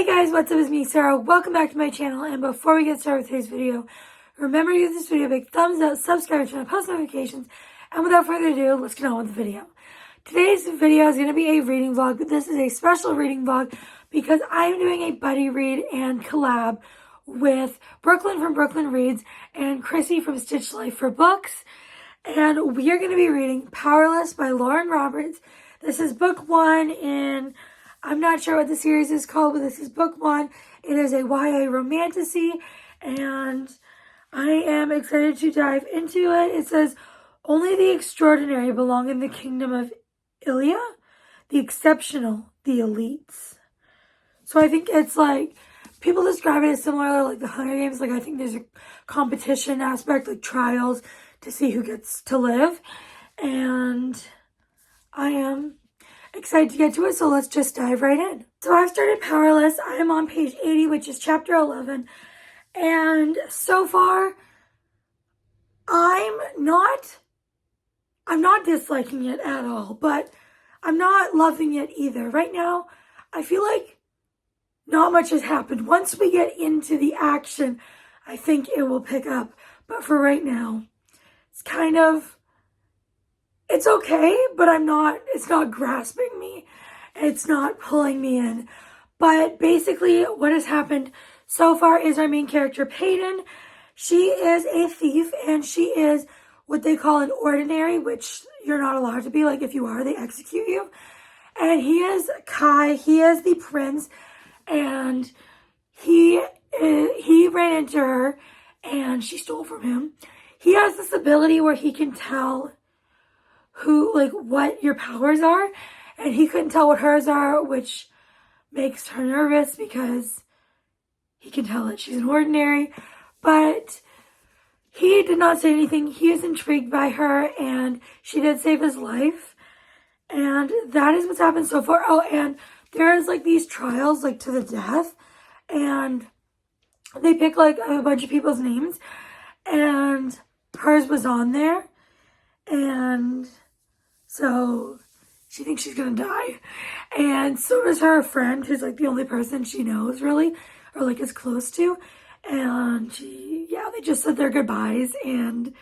Hey guys, what's up? It's me, Sarah. Welcome back to my channel. And before we get started with today's video, remember to give this video a big thumbs up, subscribe to my post notifications, and without further ado, let's get on with the video. Today's video is going to be a reading vlog, but this is a special reading vlog because I'm doing a buddy read and collab with Brooklyn from Brooklyn Reads and Chrissy from Stitch Life for Books. And we are going to be reading Powerless by Lauren Roberts. This is book 1 in... I'm not sure what the series is called, but this is book 1. It is a YA romantasy, and I am excited to dive into it. It says, only the extraordinary belong in the kingdom of Ilya, the exceptional, the elites. So I think it's like, people describe it as similar like the Hunger Games. Like I think there's a competition aspect, like trials to see who gets to live. And I am excited to get to it, so let's just dive right in. So I've started Powerless. I am on page 80, which is chapter 11. And so far, I'm not disliking it at all, but I'm not loving it either. Right now, I feel like not much has happened. Once we get into the action, I think it will pick up. But for right now, it's kind of... it's okay, but it's not grasping me. It's not pulling me in. But basically what has happened so far is our main character, Peyton. She is a thief and she is what they call an ordinary, which you're not allowed to be. Like if you are, they execute you. And he is Kai. He is the prince. And he ran into her and she stole from him. He has this ability where he can tell what your powers are, and he couldn't tell what hers are, which makes her nervous because he can tell that she's an ordinary. But he did not say anything. He is intrigued by her, and she did save his life, and that is what's happened so far. Oh, and there's like these trials like to the death, and they pick like a bunch of people's names, and hers was on there. And so she thinks she's gonna die. And so does her friend, who's like the only person she knows really, or like is close to. And they just said their goodbyes, and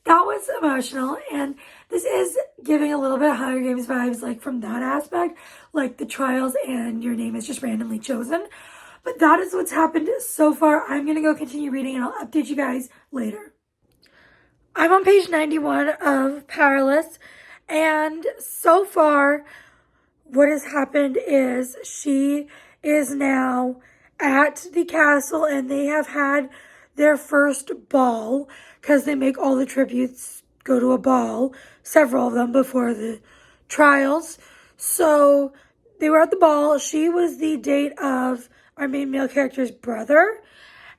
that was emotional. And this is giving a little bit of Hunger Games vibes, like from that aspect, like the trials and your name is just randomly chosen. But that is what's happened so far. I'm gonna go continue reading and I'll update you guys later. I'm on page 91 of Powerless, and so far what has happened is she is now at the castle and they have had their first ball because they make all the tributes go to a ball, several of them before the trials. So they were at the ball. She was the date of our main male character's brother,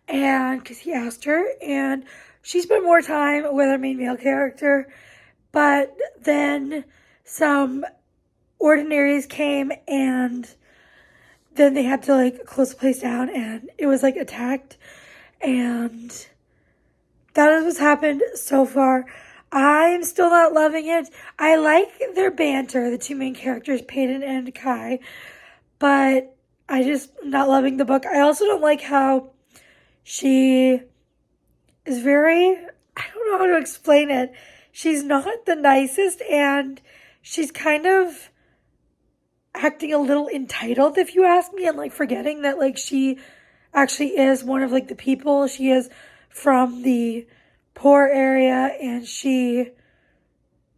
and because he asked her, and she spent more time with our main male character, but then some ordinaries came and then they had to like close the place down and it was like attacked, and that is what's happened so far. I'm still not loving it. I like their banter, the two main characters, Peyton and Kai, but I just not loving the book. I also don't like how she is very, I don't know how to explain it. She's not the nicest, and she's kind of acting a little entitled, if you ask me, and like forgetting that like she actually is one of like the people. She is from the poor area and she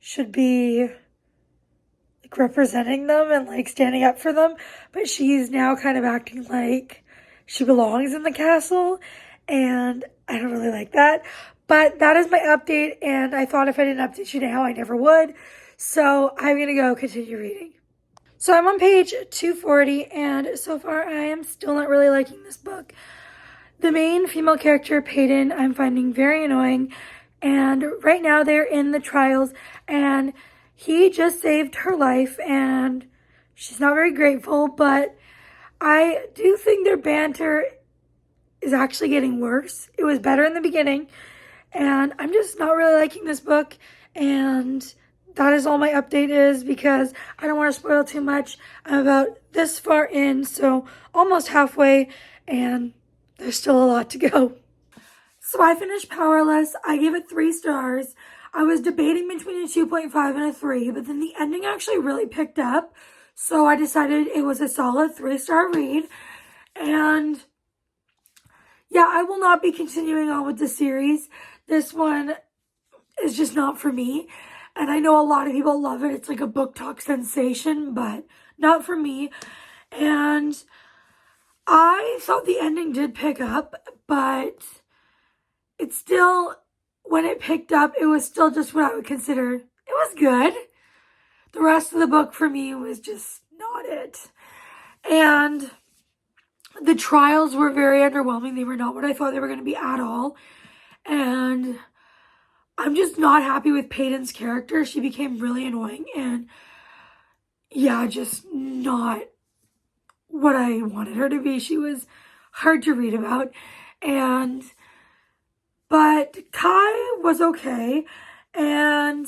should be like representing them and like standing up for them, but she's now kind of acting like she belongs in the castle, and I don't really like that. But that is my update, and I thought if I didn't update you now, I never would. So I'm going to go continue reading. So I'm on page 240, and so far I am still not really liking this book. The main female character, Peyton, I'm finding very annoying, and right now they're in the trials, and he just saved her life, and she's not very grateful, but I do think their banter is actually getting worse. It was better in the beginning, and I'm just not really liking this book, and that is all my update is, because I don't want to spoil too much. I'm about this far in, so almost halfway, and there's still a lot to go. So I finished Powerless. I gave it 3 stars. I was debating between a 2.5 and a 3, but then the ending actually really picked up. So I decided it was a solid 3-star read. And yeah, I will not be continuing on with the series. This one is just not for me. And I know a lot of people love it. It's like a book talk sensation, but not for me. And I thought the ending did pick up, but it's still, when it picked up, it was still just what I would consider, it was good. The rest of the book for me was just not it. And the trials were very underwhelming. They were not what I thought they were going to be at all. And I'm just not happy with Peyton's character. She became really annoying, and yeah, just not what I wanted her to be. She was hard to read about. But Kai was okay, and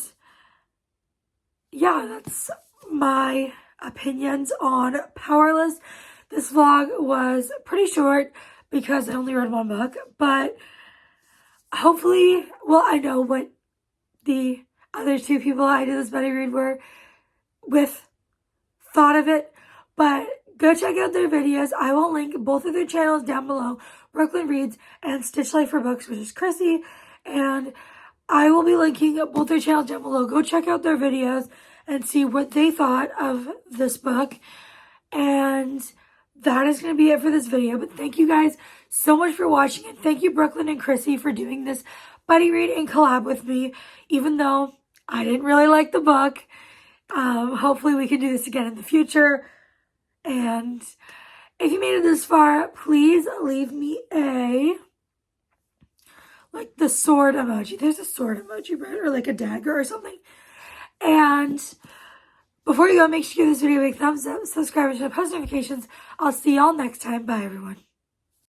yeah, that's my opinions on Powerless. This vlog was pretty short because I only read 1 book, but hopefully, well, I know what the other 2 people I did this buddy read were with thought of it, but go check out their videos. I will link both of their channels down below, Brooklyn Reads and Stitch Life for Books, which is Chrissy, and I will be linking both their channels down below. Go check out their videos and see what they thought of this book. And that is going to be it for this video. But thank you guys so much for watching. And thank you, Brooklyn and Chrissy, for doing this buddy read and collab with me, even though I didn't really like the book. Hopefully we can do this again in the future. And if you made it this far, please leave me like the sword emoji. There's a sword emoji, right? Or like a dagger or something. And before you go, make sure you give this video a big thumbs up, subscribe, and turn on post notifications. I'll see y'all next time. Bye, everyone.